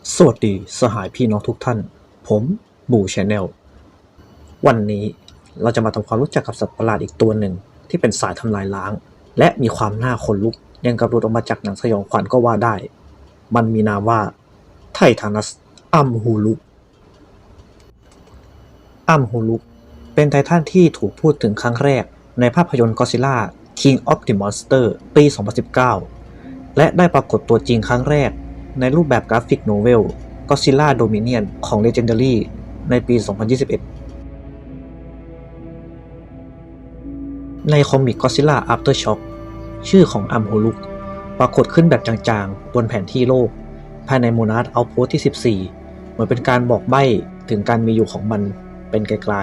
สวัสดีสหายพี่น้องทุกท่าน ผมบูชาแนลวันนี้เราจะมาทำความรู้จักกับสัตว์ประหลาดอีกตัวหนึ่งที่เป็นสายทำลายล้างและมีความน่าขนลุกยังกับหลุดออกมาจากหนังสยองขวัญก็ว่าได้มันมีนามว่าไททานัสอัมฮูลุกเป็นไททันที่ถูกพูดถึงครั้งแรกในภาพยนตร์ Godzilla King of the Monsters ปี 2019 และได้ปรากฏตัวจริงครั้งแรกในรูปแบบกราฟิกโนเวล Godzilla Dominion ของ Legendary ในปี 2021 ในคอมิก Godzilla Aftershock ชื่อของอัมฮูลุกปรากฏขึ้นแบบจางๆบนแผนที่โลกภายใน Monarch Outpost ที่ 14 เหมือนเป็นการบอกใบ้ถึงการมีอยู่ของมันเป็นไกล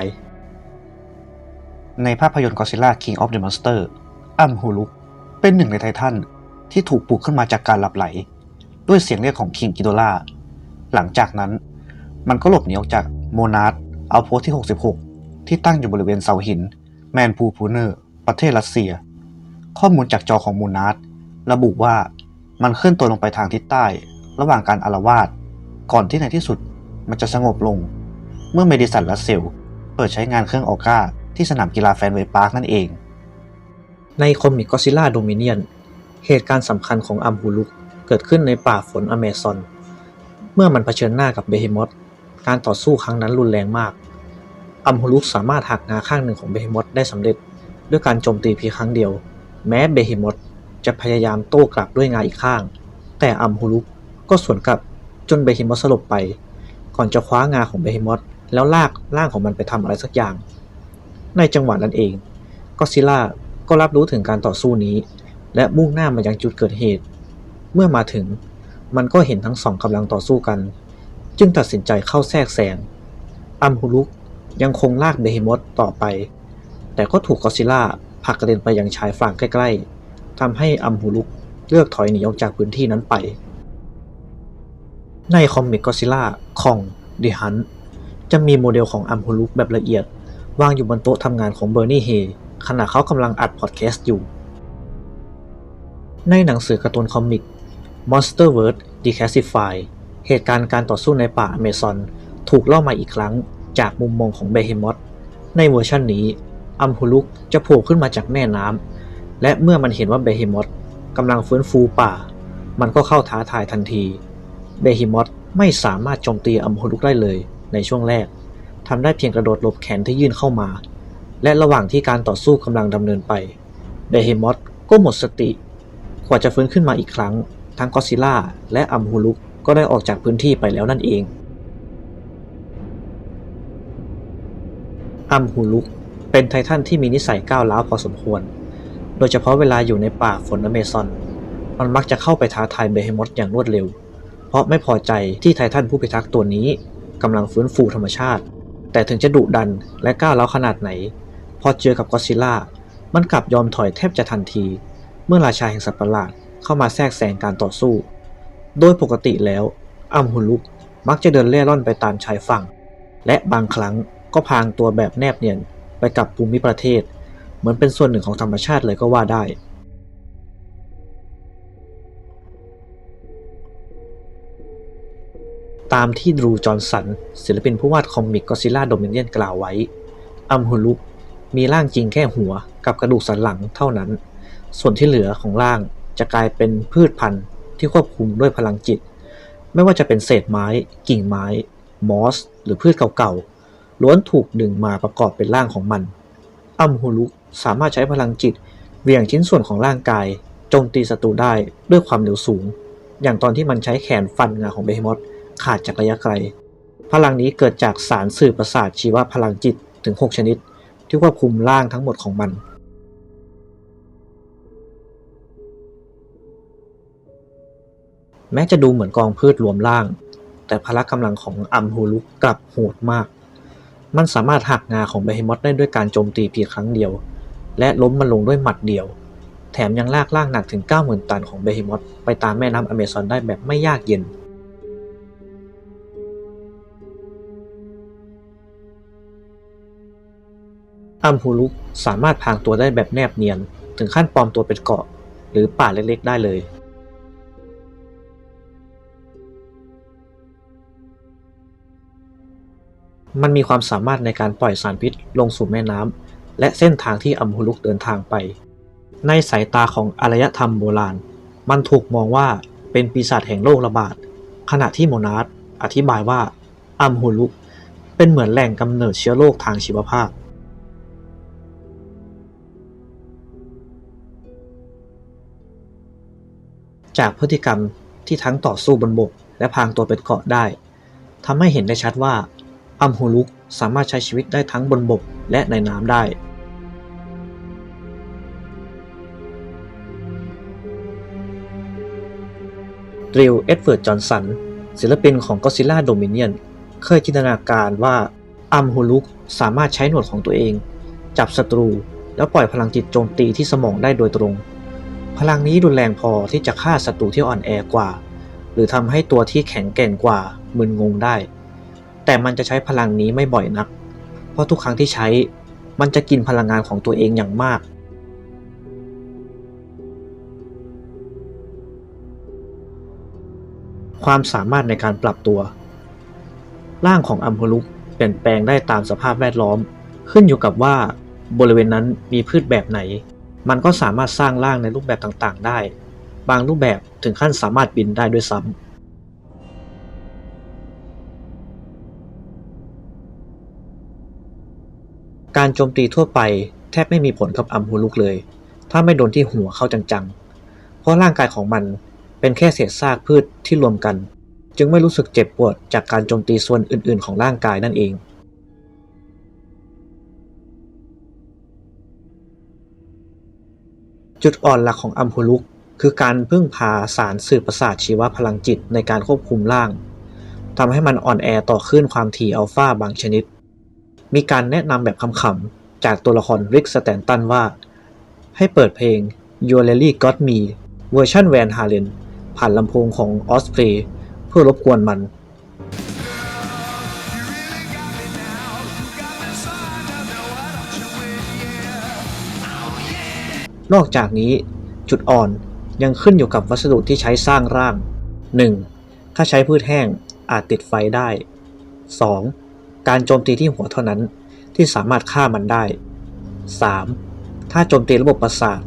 ๆในภาพยนตร์ Godzilla King of the Monsters อัมฮูลุกเป็นหนึ่งในไททันที่ถูกปลุกขึ้นมาจากการหลับไหลด้วยเสียงเรียกของคิงกิโดล่าหลังจากนั้นมันก็หลบหนีออกจากโมนาร์ เอาโพสที่ 66 ที่ตั้งอยู่บริเวณเสาหินแมนพูพูเนอร์ประเทศรัสเซียข้อมูลจากจอของโมนาร์ระบุว่ามันเคลื่อนตัวลงไปทางทิศใต้ระหว่างการอาละวาดก่อนที่ในที่สุดมันจะสงบลงเมื่อเมดิสันรัสเซลเปิดใช้งานเครื่องออก้าที่สนามกีฬาแฟนเวย์พาร์คนั่นเองในคอมิก Godzilla Dominion เหตุการณ์สำคัญของอัมฮูลุกเกิดขึ้นในป่าฝนอเมซอนเมื่อมันเผชิญหน้ากับเบเฮมอธการต่อสู้ครั้งนั้นรุนแรงมากอัมฮูลุกสามารถหักงาข้างหนึ่งของเบเฮมอธได้สำเร็จด้วยการโจมตีเพียงครั้งเดียวแม้เบเฮมอธจะพยายามโต้กลับด้วยงาอีกข้างแต่อัมฮูลุกก็สวนกลับจนเบเฮมอธสลบไปก่อนจะคว้างาของเบเฮมอธแล้วลากร่างของมันไปทำอะไรสักอย่างในจังหวะนั้นเองก็ซิล่าก็รับรู้ถึงการต่อสู้นี้และมุ่งหน้ามายังจุดเกิดเหตุเมื่อมาถึงมันก็เห็นทั้งสองกำลังต่อสู้กันจึงตัดสินใจเข้าแทรกแซงอัมฮูลุกยังคงลากเบเฮมอธต่อไปแต่ก็ถูกก็อดซิลล่าผลักกระเด็นไปยังชายฝั่งใกล้ๆทำให้อัมฮูลุกเลือกถอยหนีออกจากพื้นที่นั้นไปในคอมิกก็อดซิลล่าคองดิฮันจะมีโมเดลของอัมฮูลุกแบบละเอียดวางอยู่บนโต๊ะทำงานของเบอร์นี่เฮย์ขณะเขากำลังอัดพอดแคสต์อยู่ในหนังสือการ์ตูนคอมิก Monsterverse Declassified เหตุการณ์การต่อสู้ในป่าอเมซอนถูกเล่ามาอีกครั้งจากมุมมองของเบเฮมอธในเวอร์ชันนี้อัมฮูลุกจะโผล่ขึ้นมาจากแม่น้ำและเมื่อมันเห็นว่าเบเฮมอธกำลังฟื้นฟูป่ามันก็เข้าท้าทายทันทีเบเฮมอธไม่สามารถโจมตีอัมฮูลุกได้เลยในช่วงแรกทำได้เพียงกระโดดหลบแขนที่ยื่นเข้ามาและระหว่างที่การต่อสู้กำลังดำเนินไปเบเฮมอธก็หมดสติกว่าจะฟื้นขึ้นมาอีกครั้งทั้งก็อดซิลล่าและอัมฮูลุกก็ได้ออกจากพื้นที่ไปแล้วนั่นเองอัมฮูลุกเป็นไททันที่มีนิสัยก้าวร้าวพอสมควรโดยเฉพาะเวลาอยู่ในป่าฝนอเมซอนมันมักจะเข้าไปท้าทายเบเฮมอธอย่างรวดเร็วเพราะไม่พอใจที่ไททันผู้พิทักษ์ตัวนี้กำลังฟื้นฟูธรรมชาติแต่ถึงจะดุดันและก้าวร้าวขนาดไหนพอเจอกับก็อดซิลล่ามันกลับยอมถอยแทบจะทันทีเมื่อราชาแห่งสัตว์ประหลาดเข้ามาแทรกแซงการต่อสู้โดยปกติแล้วอัมฮูลุกมักจะเดินเล่ร่อนไปตามชายฝั่งและบางครั้งก็พรางตัวแบบแนบเนียนไปกับภูมิประเทศเหมือนเป็นส่วนหนึ่งของธรรมชาติเลยก็ว่าได้ตามที่ดรูจอห์นสันศิลปินผู้วาดคอมิก Godzilla Dominion กล่าวไว้อัมฮูลุกมีร่างจริงแค่หัวกับกระดูกสันหลังเท่านั้นส่วนที่เหลือของร่างจะกลายเป็นพืชพันธุ์ที่ควบคุมด้วยพลังจิตไม่ว่าจะเป็นเศษไม้กิ่งไม้มอสหรือพืชเก่าๆล้วนถูกดึงมาประกอบเป็นร่างของมันอัมฮูลุกสามารถใช้พลังจิตเหวี่ยงชิ้นส่วนของร่างกายโจมตีศัตรูได้ด้วยความเร็วสูงอย่างตอนที่มันใช้แขนฟันงาของเบเฮมอธขาดจากระยะไกลพลังนี้เกิดจากสารสื่อประสาทชีวพลังจิตถึง6ชนิดที่ควบคุมร่างทั้งหมดของมันแม้จะดูเหมือนกองพืชรวมร่างแต่พละกำลังของอัมฮูลุกกลับโหดมากมันสามารถหักงาของเบเฮมอธได้ด้วยการโจมตีเพียงครั้งเดียวและล้มมันลงด้วยหมัดเดียวแถมยังลากร่างหนักถึง 90,000 ตันของเบเฮมอธไปตามแม่น้ำอเมซอนได้แบบไม่ยากเย็นอัมฮูลุกสามารถพรางตัวได้แบบแนบเนียนถึงขั้นปลอมตัวเป็นเกาะหรือป่าเล็กๆได้เลย มันมีความสามารถในการปล่อยสารพิษลงสู่แม่น้ำและเส้นทางที่อัมโฮลุกเดินทางไปในสายตาของอารยธรรมโบราณมันถูกมองว่าเป็นปีศาจแห่งโรคระบาดขณะที่โมนาร์คอธิบายว่าอัมโฮลุกเป็นเหมือนแหล่งกำเนิดเชื้อโรคทางชีวภาพจากพฤติกรรมที่ทั้งต่อสู้บนบกและพรางตัวเป็นเกราะได้ทำให้เห็นได้ชัดว่าอัมโฮลุกสามารถใช้ชีวิตได้ทั้งบนบกและในน้ำได้ดริล เอ็ดเวิร์ด จอห์นสันศิลปินของ Godzilla Dominion เคยจินตนาการว่าอัมโฮลุกสามารถใช้หนวดของตัวเองจับศัตรูแล้วปล่อยพลังจิตโจมตีที่สมองได้โดยตรงพลังนี้รุนแรงพอที่จะฆ่าศัตรูที่อ่อนแอกว่าหรือทำให้ตัวที่แข็งแกร่งกว่ามึนงงได้แต่มันจะใช้พลังนี้ไม่บ่อยนักเพราะทุกครั้งที่ใช้มันจะกินพลังงานของตัวเองอย่างมากความสามารถในการปรับตัวร่างของอัมโฮลุกเปลี่ยนแปลงได้ตามสภาพแวดล้อมขึ้นอยู่กับว่าบริเวณนั้นมีพืชแบบไหนมันก็สามารถสร้างร่างในรูปแบบต่างๆได้บางรูปแบบถึงขั้นสามารถบินได้ด้วยซ้ำการโจมตีทั่วไปแทบไม่มีผลกับอัมโฮลุกเลยถ้าไม่โดนที่หัวเข้าจังๆเพราะร่างกายของมันเป็นแค่เศษซากพืชที่รวมกันจึงไม่รู้สึกเจ็บปวดจากการโจมตีส่วนอื่นๆของร่างกายนั่นเองจุดอ่อนหลักของอัมโฮลุกคือการพึ่งพาสารสื่อประสาทชีวพลังจิตในการควบคุมร่างทำให้มันอ่อนแอต่อคลื่นความถี่อัลฟาบางชนิดมีการแนะนำแบบขำๆจากตัวละครริก สแตนตันว่าให้เปิดเพลง Your Rally Got Me เวอร์ชันแวนฮาเลนผ่านลำโพงของออสเพรย์เพื่อรบกวนมันนอกจากนี้จุดอ่อนยังขึ้นอยู่กับวัสดุที่ใช้สร้างร่าง 1. ถ้าใช้พืชแห้งอาจติดไฟได้ 2. การโจมตีที่หัวเท่านั้นที่สามารถฆ่ามันได้ 3. ถ้าโจมตีระบบประสาท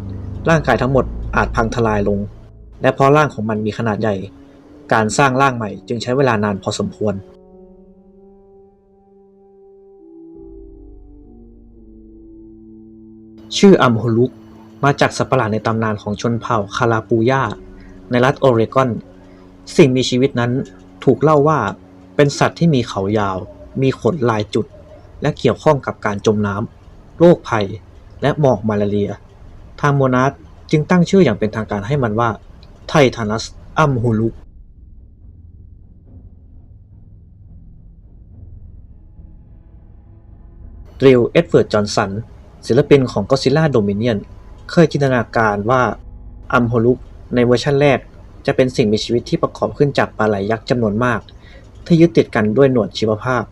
ร่างกายทั้งหมดอาจพังทลายลงและเพราะร่างของมันมีขนาดใหญ่การสร้างร่างใหม่จึงใช้เวลานานพอสมควรชื่ออัมโฮลุกมาจากสัตว์ประหลาดในตำนานของชนเผ่าคาราปูย่าในรัฐโอเรกอนสิ่งมีชีวิตนั้นถูกเล่าว่าเป็นสัตว์ที่มีเขายาวมีขนลายจุดและเกี่ยวข้องกับการจมน้ำโรคภัยและหมอกมาลาเรียทางโมนาร์คจึงตั้งชื่ออย่างเป็นทางการให้มันว่าไททานัสอัมโฮลุกดริล เอ็ดเวิร์ด จอห์นสันศิลปินของ Godzilla Dominion เคยจินตนาการว่าอัมโฮลุกในเวอร์ชันแรกจะเป็นสิ่งมีชีวิตที่ประกอบขึ้นจากปลาไหลยักษ์จำนวนมากที่ยึดติดกันด้วยหนวดชีวภาพ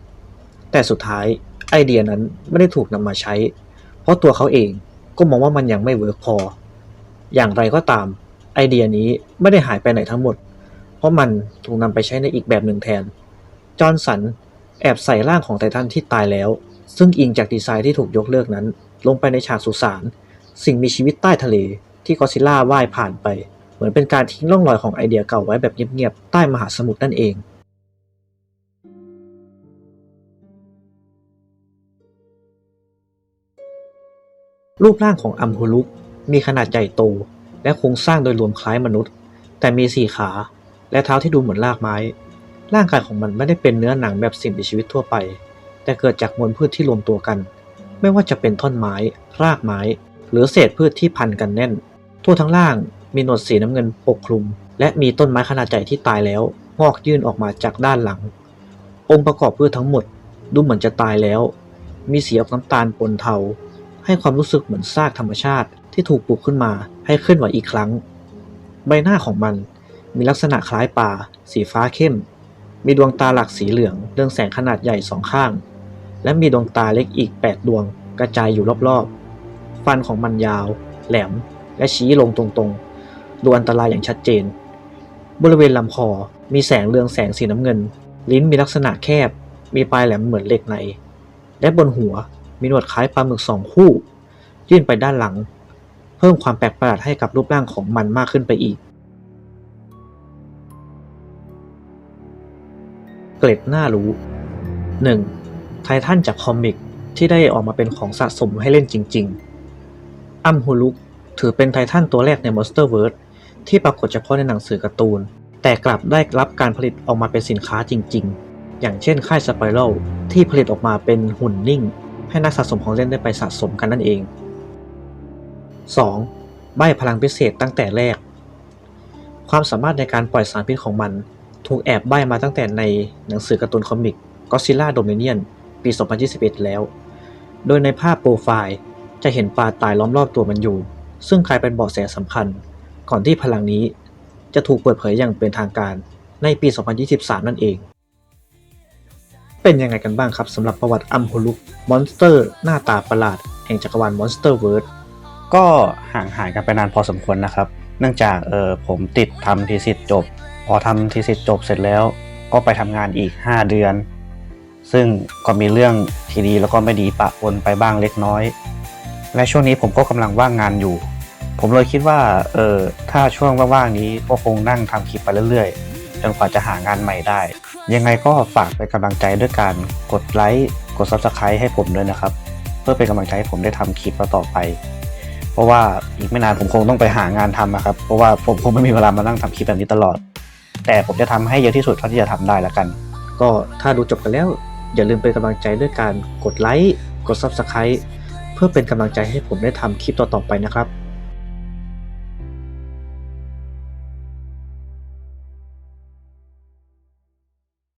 แต่สุดท้ายไอเดียนั้นไม่ได้ถูกนำมาใช้เพราะตัวเขาเองก็มองว่ามันยังไม่เวิร์กพออย่างไรก็ตามไอเดียนี้ไม่ได้หายไปไหนทั้งหมดเพราะมันถูกนำไปใช้ในอีกแบบหนึ่งแทนจอห์นสันแอบใส่ร่างของไททันที่ตายแล้วซึ่งอิงจากดีไซน์ที่ถูกยกเลิกนั้นลงไปในฉากสุสานสิ่งมีชีวิตใต้ทะเลที่ก็อดซิลล่าว่ายผ่านไปเหมือนเป็นการทิ้งร่องรอยของไอเดียเก่าไว้แบบเงียบๆใต้มหาสมุทรนั่นเองรูปร่างของอัมโฮลุกมีขนาดใหญ่โตและโครงสร้างโดยรวมคล้ายมนุษย์แต่มี4ขาและเท้าที่ดูเหมือนรากไม้ร่างกายของมันไม่ได้เป็นเนื้อหนังแบบสิ่งมีชีวิตทั่วไปแต่เกิดจากมวลพืชที่รวมตัวกันไม่ว่าจะเป็นท่อนไม้รากไม้หรือเศษพืชที่พันกันแน่นทั่วทั้งล่างมีหนวดสีน้ำเงินปกคลุมและมีต้นไม้ขนาดใหญ่ที่ตายแล้วงอกยื่นออกมาจากด้านหลังองค์ประกอบพืชทั้งหมดดูเหมือนจะตายแล้วมีสีออกน้ำตาลปนเทาให้ความรู้สึกเหมือนซากธรรมชาติที่ถูกปลูกขึ้นมาให้เคลื่อนไหวอีกครั้งใบหน้าของมันมีลักษณะคล้ายปลาสีฟ้าเข้มมีดวงตาหลักสีเหลืองเรืองแสงขนาดใหญ่2ข้างและมีดวงตาเล็กอีก8ดวงกระจายอยู่รอบๆฟันของมันยาวแหลมและชี้ลงตรงๆดูอันตรายอย่างชัดเจนบริเวณลำคอมีแสงเรืองแสงสีน้ำเงินลิ้นมีลักษณะแคบ มีปลายแหลมเหมือนเหล็กในและบนหัวมีหนวดคล้ายปลาหมึก2 คู่ยื่นไปด้านหลังเพิ่มความแปลกประหลาดให้กับรูปร่างของมันมากขึ้นไปอีกเกร็ดน่ารู้ 1. ไททันจากคอมิกที่ได้ออกมาเป็นของสะสมให้เล่นจริงๆอัมฮูลุกถือเป็นไททันตัวแรกใน Monsterverse ที่ปรากฏเฉพาะในหนังสือการ์ตูนแต่กลับได้รับการผลิตออกมาเป็นสินค้าจริงๆอย่างเช่นค่ายสไปรัลที่ผลิตออกมาเป็นหุ่นนิ่งให้นักสะสมของเล่นได้ไปสะสมกันนั่นเอง 2. ใบ้พลังพิเศษตั้งแต่แรกความสามารถในการปล่อยสารพิษของมันถูกแอบใบ้มาตั้งแต่ในหนังสือการ์ตูนคอมิก Godzilla Dominion ปี 2021 แล้วโดยในภาพโปรไฟล์จะเห็นปลาตายล้อมรอบตัวมันอยู่ซึ่งกลายเป็นเบาะแสสำคัญก่อนที่พลังนี้จะถูกเปิดเผยอย่างเป็นทางการในปี 2023 นั่นเองเป็นยังไงกันบ้างครับสำหรับประวัติอัมฮูลุกมอนสเตอร์หน้าตาประหลาดแห่งจักรวาล Monsterverse ก็ห่างหายกันไปนานพอสมควรนะครับเนื่องจากผมติดทำทีสิทธิ์จบพอทำทีสิทธิ์จบเสร็จแล้วก็ไปทำงานอีก5 เดือนซึ่งก็มีเรื่องที่ดีแล้วก็ไม่ดีปะปนไปบ้างเล็กน้อยและช่วงนี้ผมก็กำลังว่างงานอยู่ผมเลยคิดว่าถ้าช่วงว่างๆนี้ก็คงนั่งทำคลิปไปเรื่อยๆจนกว่าจะหางานใหม่ได้ยังไงก็ฝากเป็นกำลังใจด้วยการกดไลค์กด Subscribe ให้ผมด้วยนะครับเพื่อเป็นกำลังใจให้ผมได้ทำคลิปต่อไปเพราะว่าอีกไม่นานผมคงต้องไปหางานทำครับเพราะว่าผมคงไม่มีเวลามานั่งทำคลิปแบบนี้ตลอดแต่ผมจะทำให้เยอะที่สุดเท่าที่จะทำได้แล้วกันก็ถ้าดูจบกันแล้วอย่าลืมเป็นกำลังใจด้วยการกดไลค์กด Subscribe เพื่อเป็นกำลังใจให้ผมได้ทำคลิปต่อๆไปนะครับ